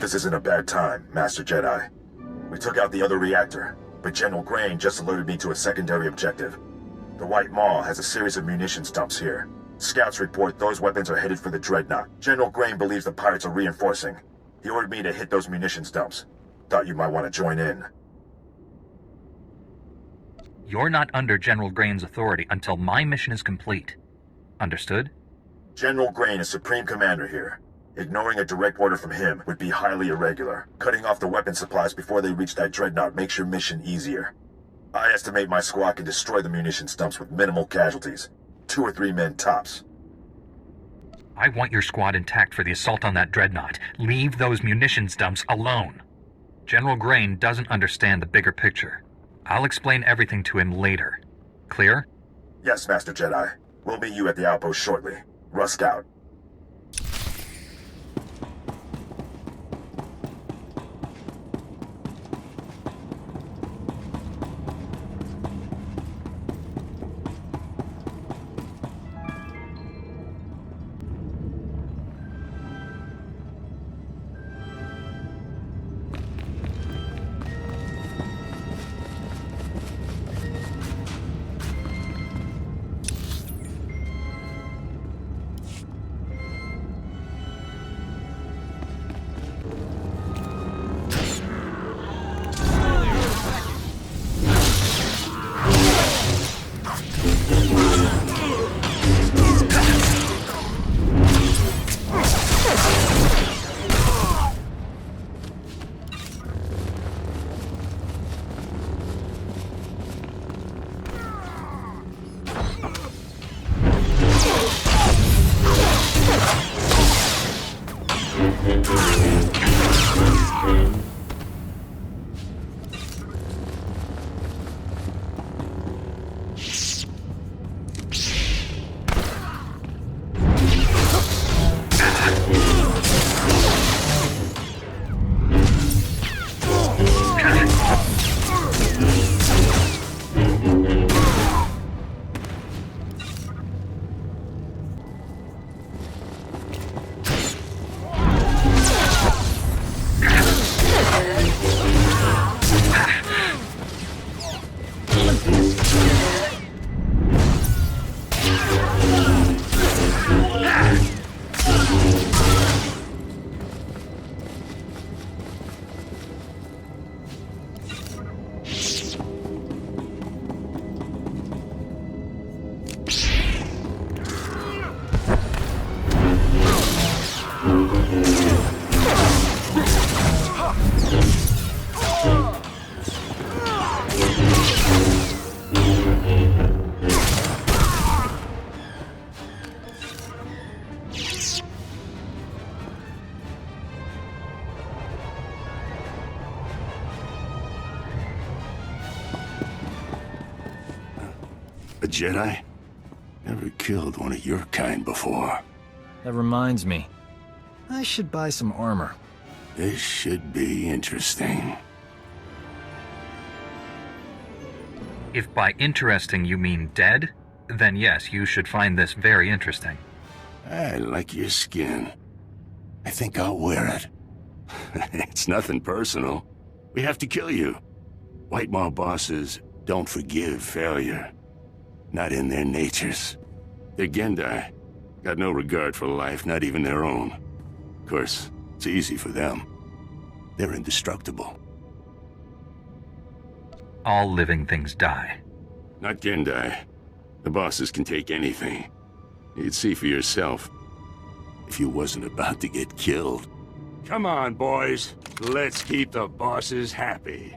this isn't a bad time, Master Jedi. We took out the other reactor, but General Grain just alerted me to a secondary objective. The White Maw has a series of munitions dumps here. Scouts report those weapons are headed for the Dreadnought. General Grain believes the pirates are reinforcing. He ordered me to hit those munitions dumps. Thought you might want to join in. You're not under General Grain's authority until my mission is complete. Understood? General Grain is Supreme Commander here. Ignoring a direct order from him would be highly irregular. Cutting off the weapon supplies before they reach that Dreadnought makes your mission easier. I estimate my squad can destroy the munitions dumps with minimal casualties. 2 or 3 men tops. I want your squad intact for the assault on that Dreadnought. Leave those munitions dumps alone. General Grain doesn't understand the bigger picture. I'll explain everything to him later. Clear? Yes, Master Jedi. We'll meet you at the outpost shortly. Rusk out. A Jedi? Never killed one of your kind before. That reminds me. I should buy some armor. This should be interesting. If by interesting you mean dead, then yes, you should find this very interesting. I like your skin. I think I'll wear it. It's nothing personal. We have to kill you. White Maw bosses don't forgive failure. Not in their natures. They're Gendai. Got no regard for life, not even their own. Of course, it's easy for them. They're indestructible. All living things die. Not Gendai. The bosses can take anything. You'd see for yourself. If you wasn't about to get killed. Come on, boys. Let's keep the bosses happy.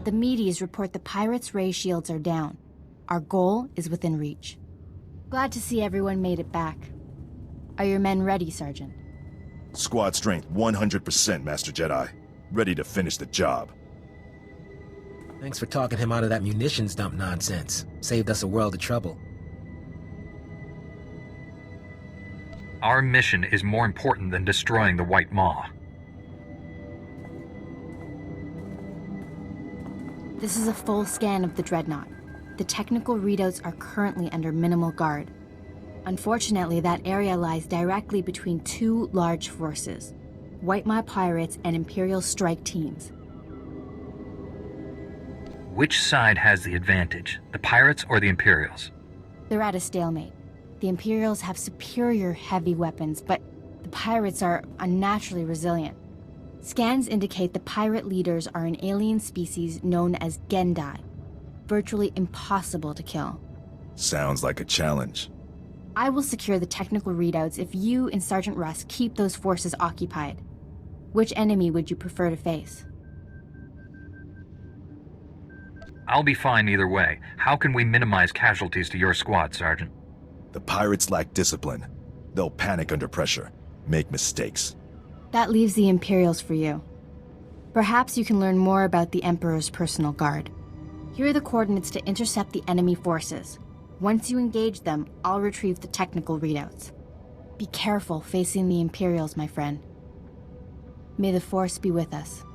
The Medes report the pirates' ray shields are down. Our goal is within reach. Glad to see everyone made it back. Are your men ready, Sergeant? Squad strength 100%, Master Jedi. Ready to finish the job. Thanks for talking him out of that munitions dump nonsense. Saved us a world of trouble. Our mission is more important than destroying the White Maw. This is a full scan of the Dreadnought. The technical readouts are currently under minimal guard. Unfortunately, that area lies directly between two large forces, White Maw pirates and Imperial strike teams. Which side has the advantage, the pirates or the Imperials? They're at a stalemate. The Imperials have superior heavy weapons, but the pirates are unnaturally resilient. Scans indicate the pirate leaders are an alien species known as Gendai, virtually impossible to kill. Sounds like a challenge. I will secure the technical readouts if you and Sergeant Russ keep those forces occupied. Which enemy would you prefer to face? I'll be fine either way. How can we minimize casualties to your squad, Sergeant? The pirates lack discipline. They'll panic under pressure, make mistakes. That leaves the Imperials for you. Perhaps you can learn more about the Emperor's personal guard. Here are the coordinates to intercept the enemy forces. Once you engage them, I'll retrieve the technical readouts. Be careful facing the Imperials, my friend. May the Force be with us.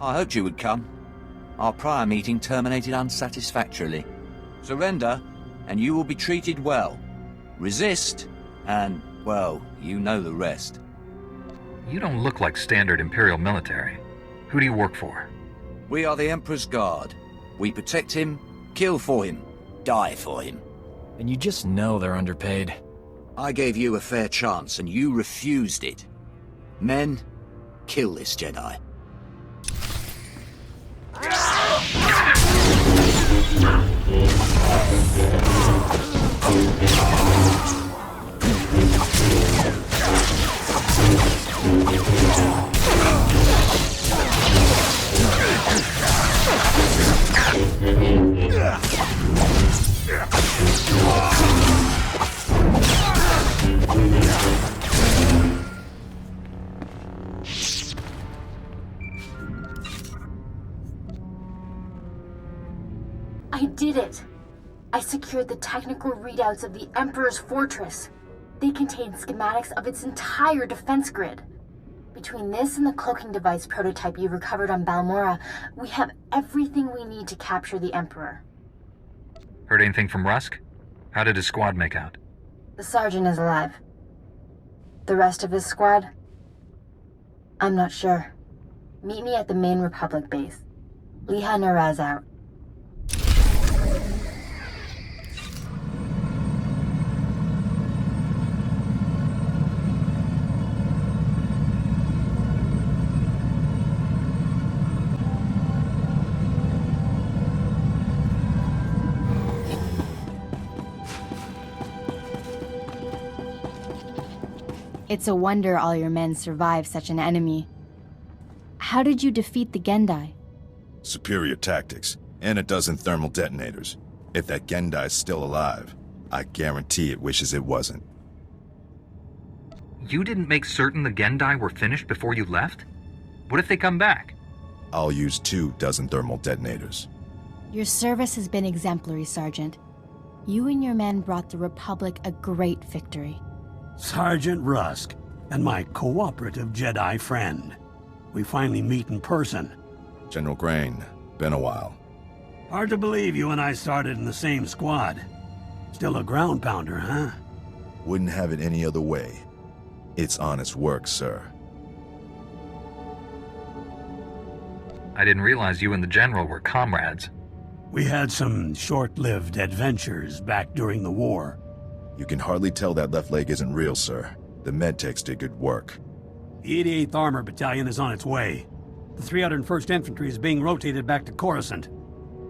I hoped you would come. Our prior meeting terminated unsatisfactorily. Surrender, and you will be treated well. Resist, and, well, you know the rest. You don't look like standard Imperial military. Who do you work for? We are the Emperor's Guard. We protect him, kill for him, die for him. And you just know they're underpaid. I gave you a fair chance, and you refused it. Men, kill this Jedi. I did it! I secured the technical readouts of the Emperor's fortress. They contain schematics of its entire defense grid. Between this and the cloaking device prototype you recovered on Balmora, we have everything we need to capture the Emperor. Heard anything from Rusk? How did his squad make out? The Sergeant is alive. The rest of his squad? I'm not sure. Meet me at the main Republic base. Liha Naraz out. It's a wonder all your men survived such an enemy. How did you defeat the Gendai? Superior tactics, and a dozen thermal detonators. If that Gendai's still alive, I guarantee it wishes it wasn't. You didn't make certain the Gendai were finished before you left? What if they come back? I'll use 2 dozen thermal detonators. Your service has been exemplary, Sergeant. You and your men brought the Republic a great victory. Sergeant Rusk, and my cooperative Jedi friend. We finally meet in person. General Grain, been a while. Hard to believe you and I started in the same squad. Still a ground pounder, huh? Wouldn't have it any other way. It's honest work, sir. I didn't realize you and the General were comrades. We had some short-lived adventures back during the war. You can hardly tell that left leg isn't real, sir. The medtechs did good work. The 88th Armor Battalion is on its way. The 301st Infantry is being rotated back to Coruscant.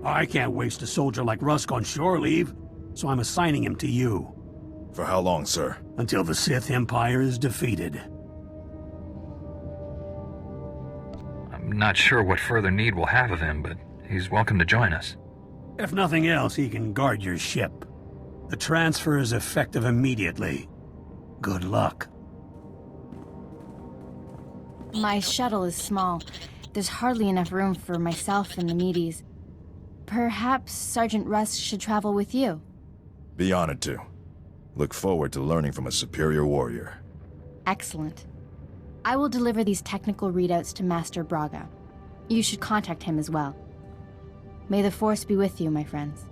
I can't waste a soldier like Rusk on shore leave, so I'm assigning him to you. For how long, sir? Until the Sith Empire is defeated. I'm not sure what further need we'll have of him, but he's welcome to join us. If nothing else, he can guard your ship. The transfer is effective immediately. Good luck. My shuttle is small. There's hardly enough room for myself and the meaties. Perhaps Sergeant Rusk should travel with you. Be honored to. Look forward to learning from a superior warrior. Excellent. I will deliver these technical readouts to Master Braga. You should contact him as well. May the Force be with you, my friends.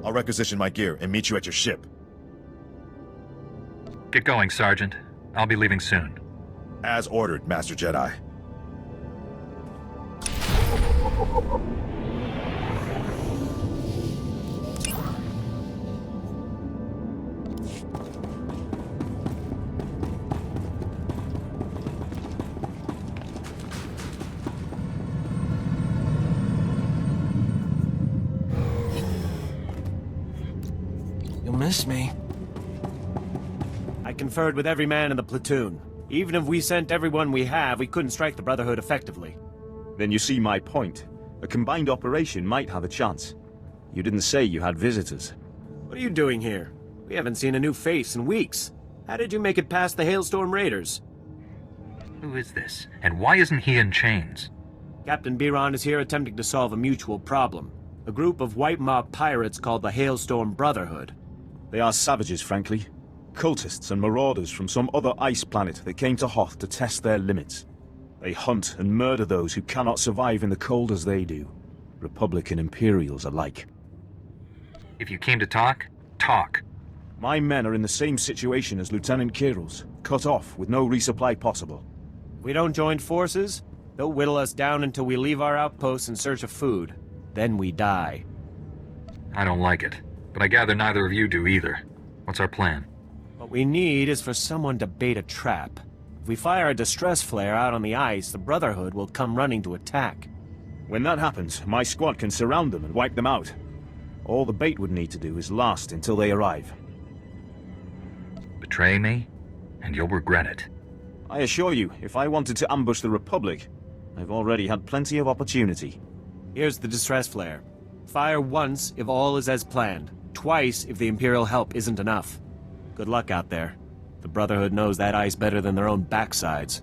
I'll requisition my gear and meet you at your ship. Get going, Sergeant. I'll be leaving soon. As ordered, Master Jedi. You'll miss me. I conferred with every man in the platoon. Even if we sent everyone we have, we couldn't strike the Brotherhood effectively. Then you see my point. A combined operation might have a chance. You didn't say you had visitors. What are you doing here? We haven't seen a new face in weeks. How did you make it past the Hailstorm Raiders? Who is this? And why isn't he in chains? Captain Biron is here attempting to solve a mutual problem. A group of white mob pirates called the Hailstorm Brotherhood. They are savages, frankly. Cultists and marauders from some other ice planet that came to Hoth to test their limits. They hunt and murder those who cannot survive in the cold as they do. Republic and Imperials alike. If you came to talk, talk. My men are in the same situation as Lieutenant Kiril's, cut off with no resupply possible. If we don't join forces, they'll whittle us down until we leave our outposts in search of food. Then we die. I don't like it, but I gather neither of you do either. What's our plan? What we need is for someone to bait a trap. If we fire a distress flare out on the ice, the Brotherhood will come running to attack. When that happens, my squad can surround them and wipe them out. All the bait would need to do is last until they arrive. Betray me, and you'll regret it. I assure you, if I wanted to ambush the Republic, I've already had plenty of opportunity. Here's the distress flare. Fire once if all is as planned. Twice if the Imperial help isn't enough. Good luck out there. The Brotherhood knows that ice better than their own backsides.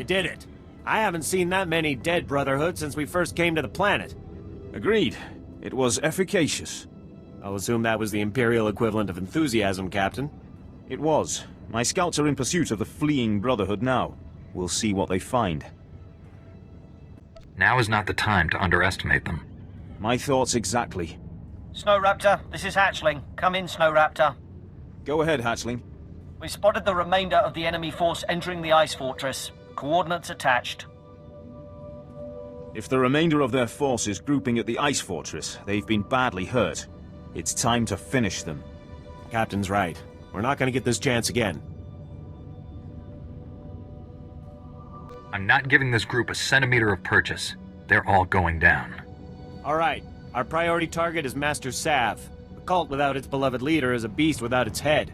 Did it. I haven't seen that many dead Brotherhood since we first came to the planet. Agreed. It was efficacious. I'll assume that was the Imperial equivalent of enthusiasm, Captain. It was. My scouts are in pursuit of the fleeing Brotherhood now. We'll see what they find. Now is not the time to underestimate them. My thoughts exactly. SnowRaptor, this is Hatchling. Come in, SnowRaptor. Go ahead, Hatchling. We spotted the remainder of the enemy force entering the ice fortress. Coordinates attached. If the remainder of their force is grouping at the ice fortress, they've been badly hurt. It's time to finish them. Captain's right. We're not going to get this chance again. I'm not giving this group a centimeter of purchase. They're all going down. All right. Our priority target is Master Sav. A cult without its beloved leader is a beast without its head.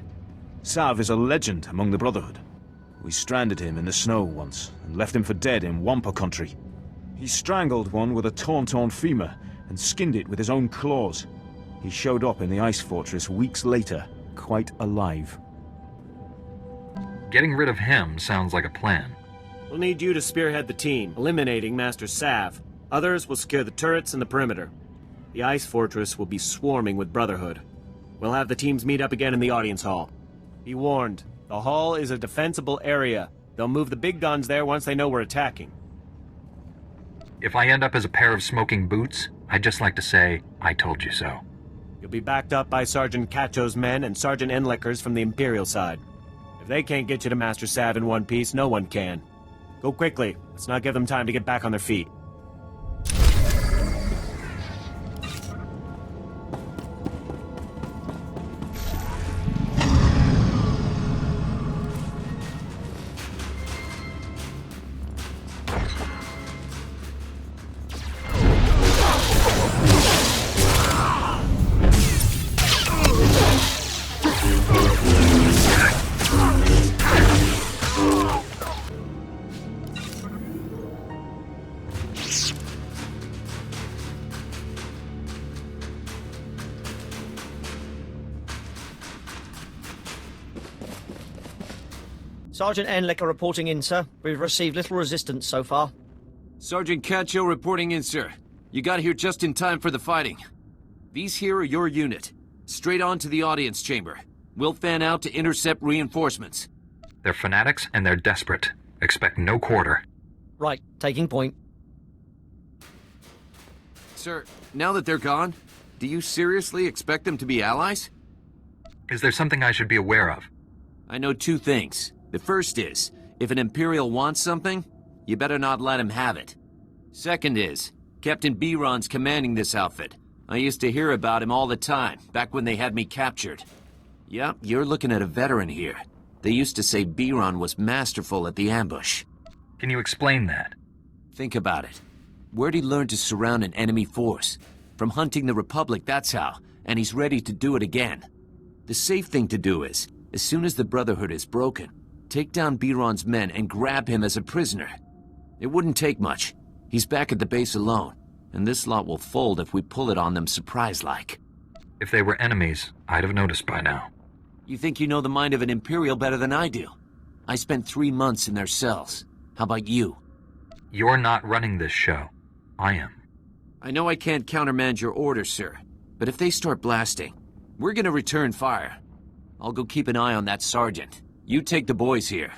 Sav is a legend among the Brotherhood. We stranded him in the snow once, and left him for dead in Wampa country. He strangled one with a torn femur, and skinned it with his own claws. He showed up in the ice fortress weeks later, quite alive. Getting rid of him sounds like a plan. We'll need you to spearhead the team, eliminating Master Sav. Others will secure the turrets and the perimeter. The ice fortress will be swarming with Brotherhood. We'll have the teams meet up again in the audience hall. Be warned. The hall is a defensible area. They'll move the big guns there once they know we're attacking. If I end up as a pair of smoking boots, I'd just like to say, I told you so. You'll be backed up by Sergeant Cacho's men and Sergeant Enlicker's from the Imperial side. If they can't get you to Master Sav in one piece, no one can. Go quickly. Let's not give them time to get back on their feet. Sergeant Enlicker reporting in, sir. We've received little resistance so far. Sergeant Cacho reporting in, sir. You got here just in time for the fighting. These here are your unit. Straight on to the audience chamber. We'll fan out to intercept reinforcements. They're fanatics and they're desperate. Expect no quarter. Right, taking point. Sir, now that they're gone, do you seriously expect them to be allies? Is there something I should be aware of? I know two things. The first is, if an Imperial wants something, you better not let him have it. Second is, Captain Biron's commanding this outfit. I used to hear about him all the time, back when they had me captured. Yep, you're looking at a veteran here. They used to say Biron was masterful at the ambush. Can you explain that? Think about it. Where'd he learn to surround an enemy force? From hunting the Republic, that's how, and he's ready to do it again. The safe thing to do is, as soon as the Brotherhood is broken, take down Biron's men and grab him as a prisoner. It wouldn't take much. He's back at the base alone, and this lot will fold if we pull it on them surprise-like. If they were enemies, I'd have noticed by now. You think you know the mind of an Imperial better than I do? I spent 3 months in their cells. How about you? You're not running this show. I am. I know I can't countermand your orders, sir, but if they start blasting, we're gonna return fire. I'll go keep an eye on that sergeant. You take the boys here.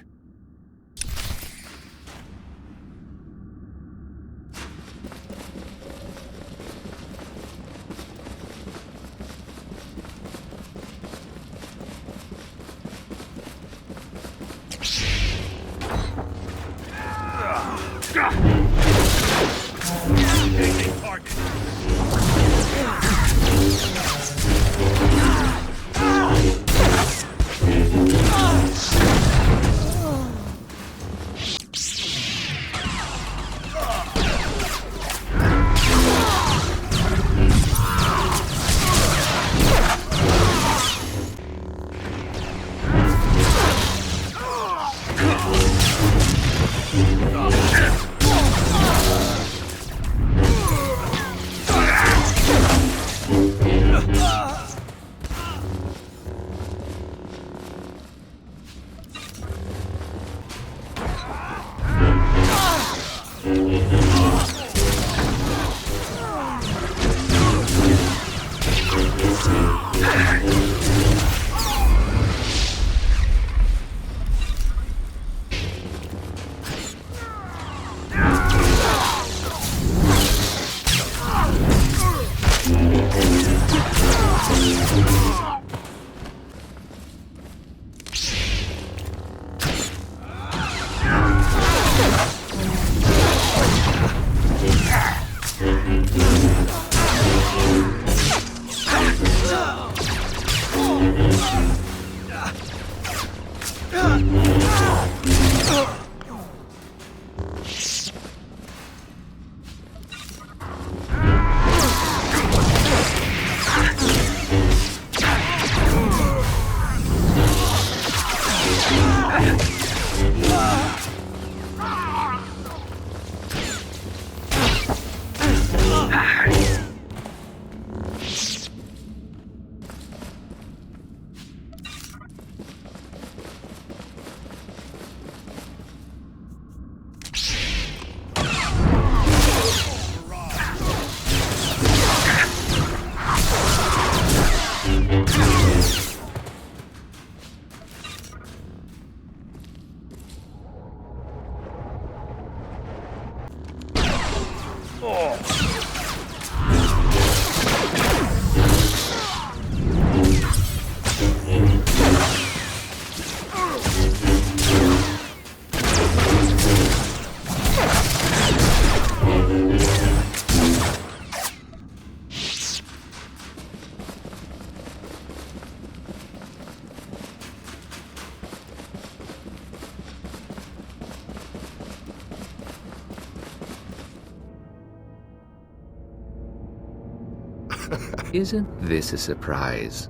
Isn't this a surprise?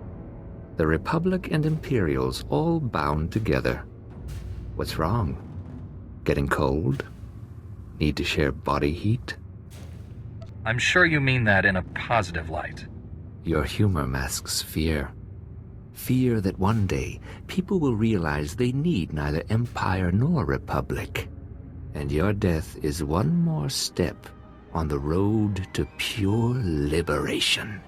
The Republic and Imperials all bound together. What's wrong? Getting cold? Need to share body heat? I'm sure you mean that in a positive light. Your humor masks fear. Fear that one day people will realize they need neither Empire nor Republic. And your death is one more step on the road to pure liberation.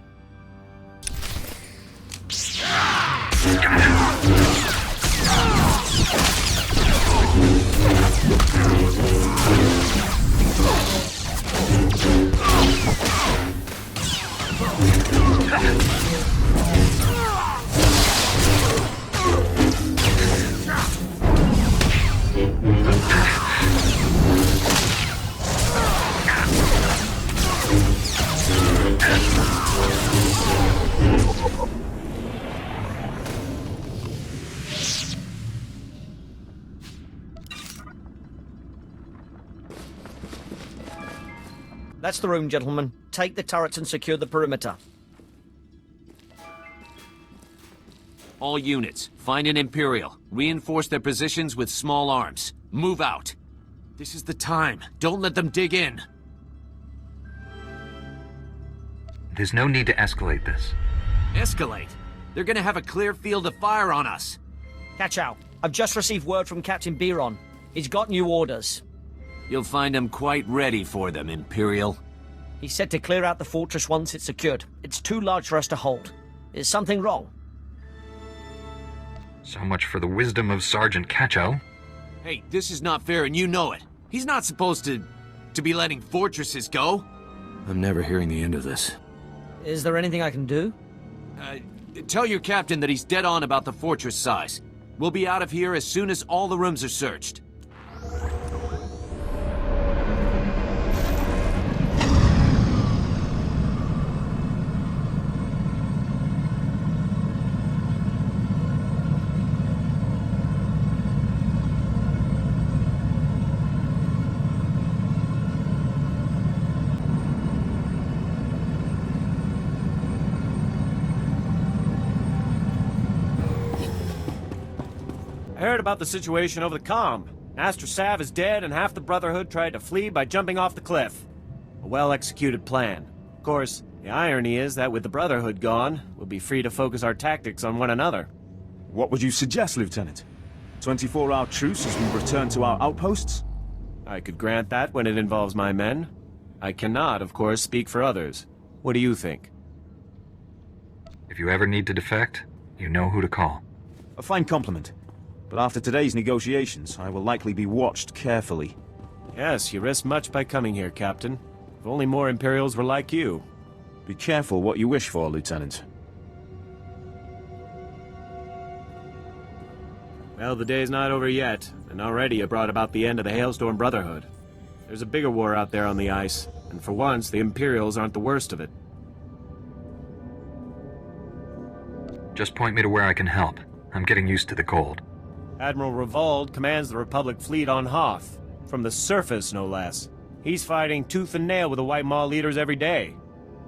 That's the room, gentlemen. Take the turrets and secure the perimeter. All units, find an Imperial. Reinforce their positions with small arms. Move out. This is the time. Don't let them dig in. There's no need to escalate this. Escalate? They're gonna have a clear field of fire on us. Kachao, I've just received word from Captain Biron. He's got new orders. You'll find them quite ready for them, Imperial. He said to clear out the fortress once it's secured. It's too large for us to hold. Is something wrong? So much for the wisdom of Sergeant Kachao. Hey, this is not fair and you know it. He's not supposed to be letting fortresses go. I'm never hearing the end of this. Is there anything I can do? Tell your captain that he's dead on about the fortress size. We'll be out of here as soon as all the rooms are searched. I heard about the situation over the comm. Master Sav is dead and half the Brotherhood tried to flee by jumping off the cliff. A well-executed plan. Of course, the irony is that with the Brotherhood gone, we'll be free to focus our tactics on one another. What would you suggest, Lieutenant? 24-hour truce as we return to our outposts? I could grant that when it involves my men. I cannot, of course, speak for others. What do you think? If you ever need to defect, you know who to call. A fine compliment. But after today's negotiations, I will likely be watched carefully. Yes, you risk much by coming here, Captain. If only more Imperials were like you. Be careful what you wish for, Lieutenant. Well, the day's not over yet, and already you brought about the end of the Hailstorm Brotherhood. There's a bigger war out there on the ice, and for once, the Imperials aren't the worst of it. Just point me to where I can help. I'm getting used to the cold. Admiral Revold commands the Republic fleet on Hoth. From the surface, no less. He's fighting tooth and nail with the White Maw leaders every day.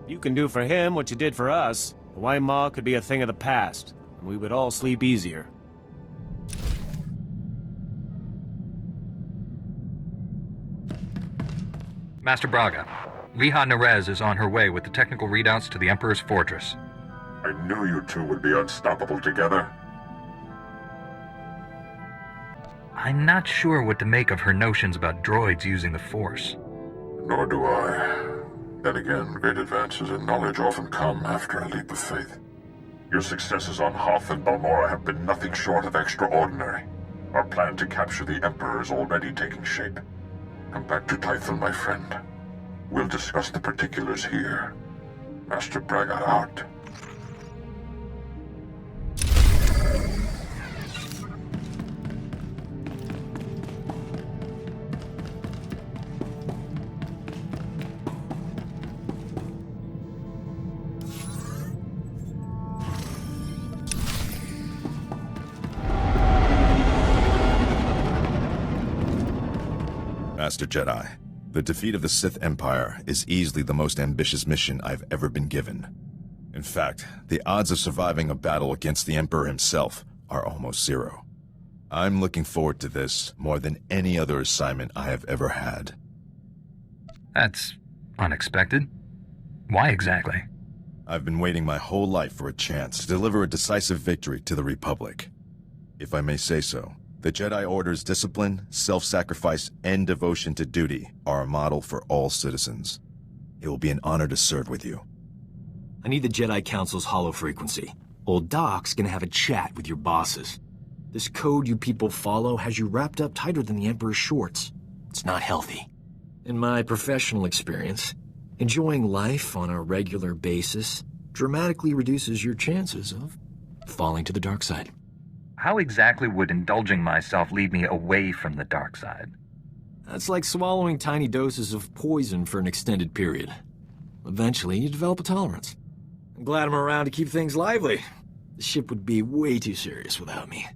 You can do for him what you did for us. The White Maw could be a thing of the past, and we would all sleep easier. Master Braga, Liha Nerez is on her way with the technical readouts to the Emperor's fortress. I knew you two would be unstoppable together. I'm not sure what to make of her notions about droids using the Force. Nor do I. Then again, great advances in knowledge often come after a leap of faith. Your successes on Hoth and Balmora have been nothing short of extraordinary. Our plan to capture the Emperor is already taking shape. Come back to Tython, my friend. We'll discuss the particulars here. Master Braga out. Master Jedi, the defeat of the Sith Empire is easily the most ambitious mission I've ever been given. In fact, the odds of surviving a battle against the Emperor himself are almost zero. I'm looking forward to this more than any other assignment I have ever had. That's unexpected. Why exactly? I've been waiting my whole life for a chance to deliver a decisive victory to the Republic. If I may say so, the Jedi Order's discipline, self-sacrifice, and devotion to duty are a model for all citizens. It will be an honor to serve with you. I need the Jedi Council's hollow frequency. Old Doc's gonna have a chat with your bosses. This code you people follow has you wrapped up tighter than the Emperor's shorts. It's not healthy. In my professional experience, enjoying life on a regular basis dramatically reduces your chances of falling to the dark side. How exactly would indulging myself lead me away from the dark side? That's like swallowing tiny doses of poison for an extended period. Eventually, you develop a tolerance. I'm glad I'm around to keep things lively. The ship would be way too serious without me.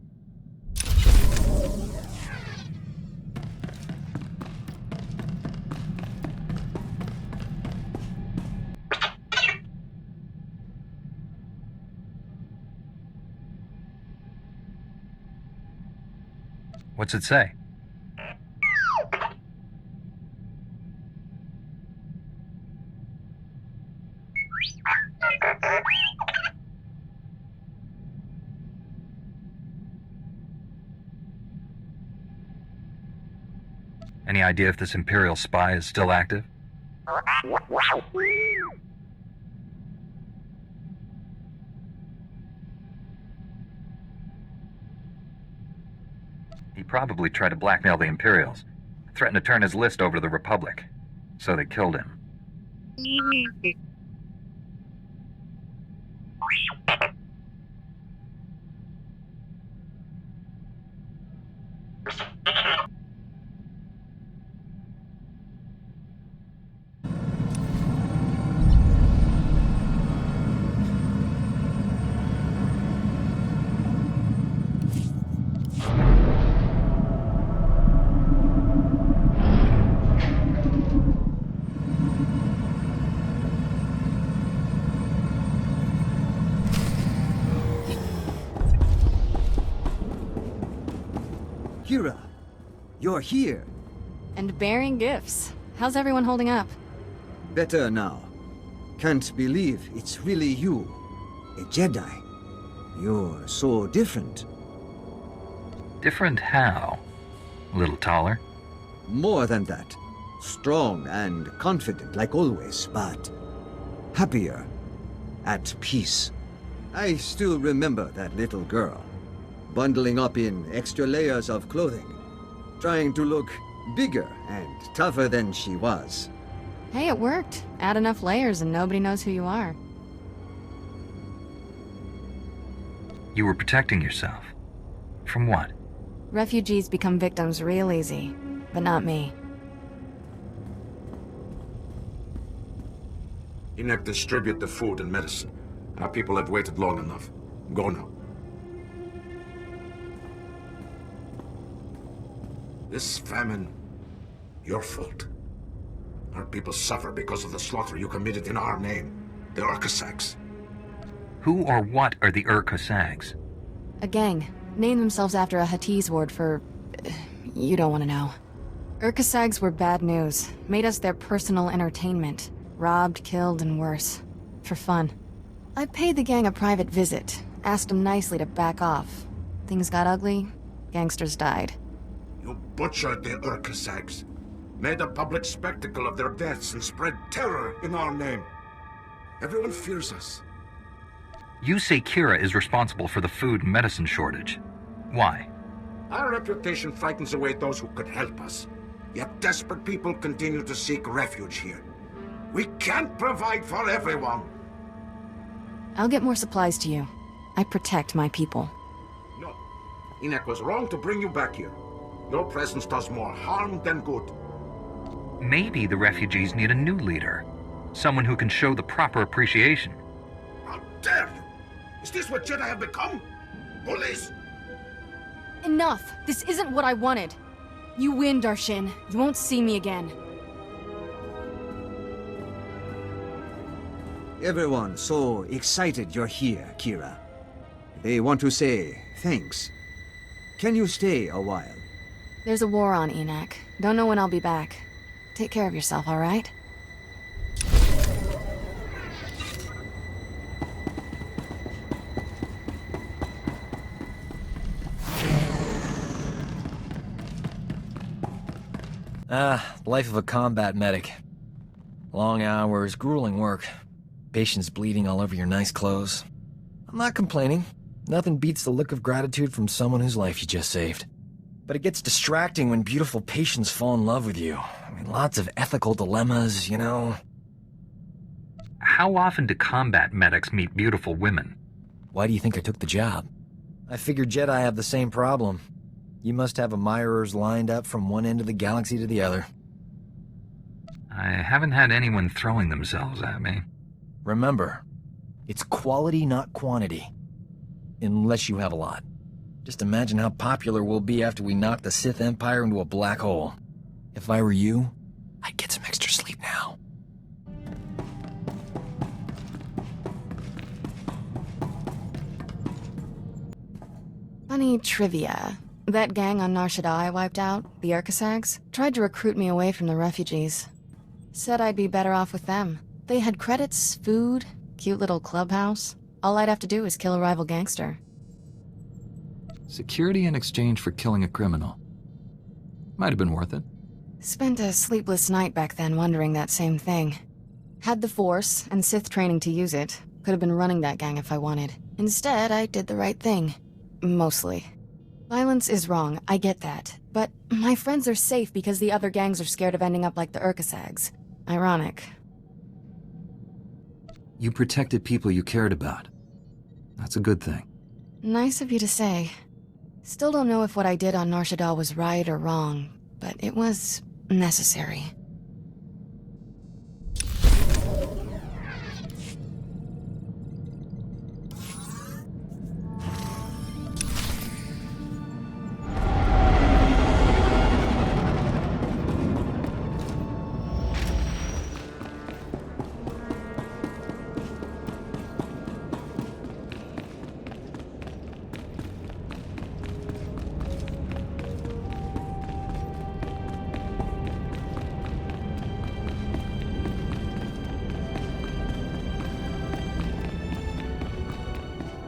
What's it say? Any idea if this Imperial spy is still active? He probably tried to blackmail the Imperials, threatened to turn his list over to the Republic, so they killed him. Kira, you're here. And bearing gifts. How's everyone holding up? Better now. Can't believe it's really you. A Jedi. You're so different. Different how? A little taller? More than that. Strong and confident like always, but happier. At peace. I still remember that little girl. Bundling up in extra layers of clothing. Trying to look bigger and tougher than she was. Hey, it worked. Add enough layers and nobody knows who you are. You were protecting yourself. From what? Refugees become victims real easy, but not me. Enoch, distribute the food and medicine. Our people have waited long enough. Go now. This famine, your fault. Our people suffer because of the slaughter you committed in our name, the Urkasags. Who or what are the Urkasags? A gang. Named themselves after a Huttese word for... you don't want to know. Urkasags were bad news. Made us their personal entertainment. Robbed, killed, and worse. For fun. I paid the gang a private visit. Asked them nicely to back off. Things got ugly. Gangsters died. You butchered the Urkasags, made a public spectacle of their deaths and spread terror in our name. Everyone fears us. You say Kira is responsible for the food and medicine shortage. Why? Our reputation frightens away those who could help us. Yet desperate people continue to seek refuge here. We can't provide for everyone. I'll get more supplies to you. I protect my people. No. Enoch was wrong to bring you back here. Your presence does more harm than good. Maybe the refugees need a new leader. Someone who can show the proper appreciation. How dare you! Is this what Jedi have become? Bullies? Enough! This isn't what I wanted. You win, Darshin. You won't see me again. Everyone so excited you're here, Kira. They want to say thanks. Can you stay a while? There's a war on, Enoch. Don't know when I'll be back. Take care of yourself, all right? Life of a combat medic. Long hours, grueling work. Patients bleeding all over your nice clothes. I'm not complaining. Nothing beats the look of gratitude from someone whose life you just saved. But it gets distracting when beautiful patients fall in love with you. I mean, lots of ethical dilemmas, you know. How often do combat medics meet beautiful women? Why do you think I took the job? I figured Jedi have the same problem. You must have admirers lined up from one end of the galaxy to the other. I haven't had anyone throwing themselves at me. Remember, it's quality, not quantity. Unless you have a lot. Just imagine how popular we'll be after we knock the Sith Empire into a black hole. If I were you, I'd get some extra sleep now. Funny trivia. That gang on Nar Shaddaa I wiped out, the Urkasags, tried to recruit me away from the refugees. Said I'd be better off with them. They had credits, food, cute little clubhouse. All I'd have to do is kill a rival gangster. Security in exchange for killing a criminal. Might have been worth it. Spent a sleepless night back then wondering that same thing. Had the Force and Sith training to use it. Could have been running that gang if I wanted. Instead, I did the right thing. Mostly. Violence is wrong, I get that. But my friends are safe because the other gangs are scared of ending up like the Urkasags. Ironic. You protected people you cared about. That's a good thing. Nice of you to say. Still don't know if what I did on Nar Shaddaa was right or wrong, but it was necessary.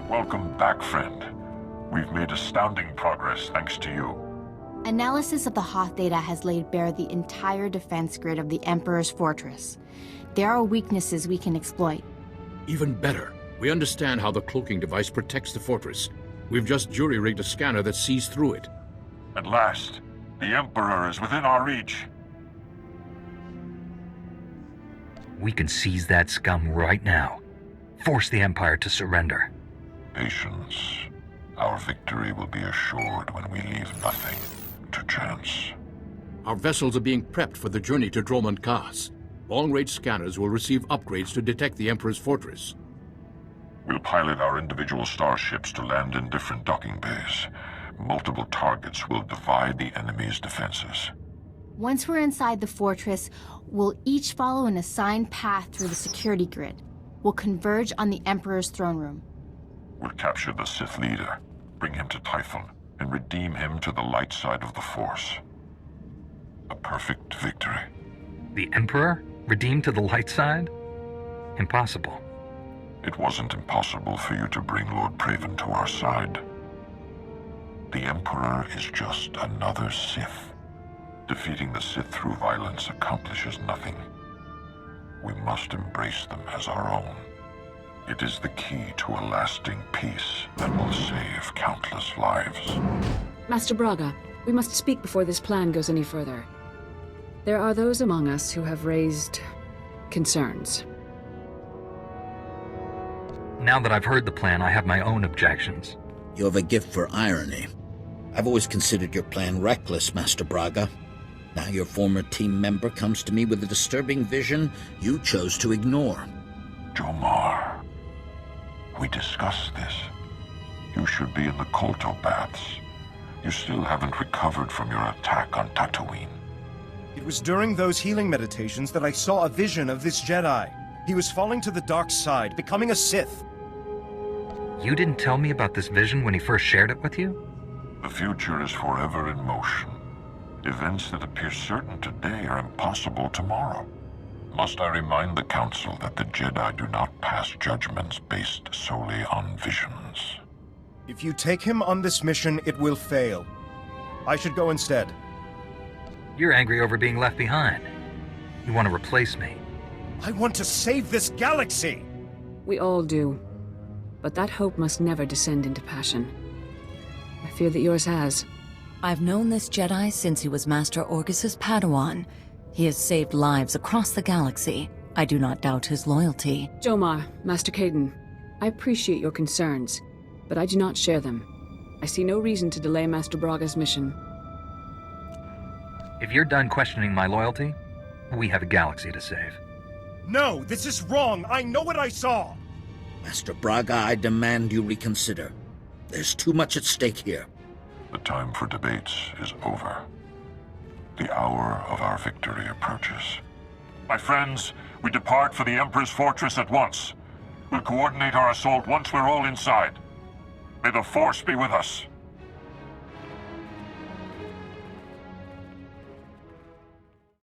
Welcome back, friend. We've made astounding progress thanks to you. Analysis of the Hoth data has laid bare the entire defense grid of the Emperor's fortress. There are weaknesses we can exploit. Even better, we understand how the cloaking device protects the fortress. We've just jury-rigged a scanner that sees through it. At last, the Emperor is within our reach. We can seize that scum right now. Force the Empire to surrender. Patience. Our victory will be assured when we leave nothing to chance. Our vessels are being prepped for the journey to Dromund Kaas. Long-range scanners will receive upgrades to detect the Emperor's fortress. We'll pilot our individual starships to land in different docking bays. Multiple targets will divide the enemy's defenses. Once we're inside the fortress, we'll each follow an assigned path through the security grid. We'll converge on the Emperor's throne room. We'll capture the Sith leader, bring him to Typhon, and redeem him to the light side of the Force. A perfect victory. The Emperor? Redeemed to the light side? Impossible. It wasn't impossible for you to bring Lord Praven to our side. The Emperor is just another Sith. Defeating the Sith through violence accomplishes nothing. We must embrace them as our own. It is the key to a lasting peace that will save countless lives. Master Braga, we must speak before this plan goes any further. There are those among us who have raised concerns. Now that I've heard the plan, I have my own objections. You have a gift for irony. I've always considered your plan reckless, Master Braga. Now your former team member comes to me with a disturbing vision you chose to ignore. Jomar, we discussed this. You should be in the Kolto baths. You still haven't recovered from your attack on Tatooine. It was during those healing meditations that I saw a vision of this Jedi. He was falling to the dark side, becoming a Sith. You didn't tell me about this vision when he first shared it with you? The future is forever in motion. Events that appear certain today are impossible tomorrow. Must I remind the Council that the Jedi do not pass judgments based solely on visions? If you take him on this mission, it will fail. I should go instead. You're angry over being left behind. You want to replace me. I want to save this galaxy! We all do. But that hope must never descend into passion. I fear that yours has. I've known this Jedi since he was Master Orgus's Padawan. He has saved lives across the galaxy. I do not doubt his loyalty. Jomar, Master Caden, I appreciate your concerns, but I do not share them. I see no reason to delay Master Braga's mission. If you're done questioning my loyalty, we have a galaxy to save. No, this is wrong! I know what I saw! Master Braga, I demand you reconsider. There's too much at stake here. The time for debates is over. The hour of our victory approaches. My friends, we depart for the Emperor's fortress at once. We'll coordinate our assault once we're all inside. May the Force be with us.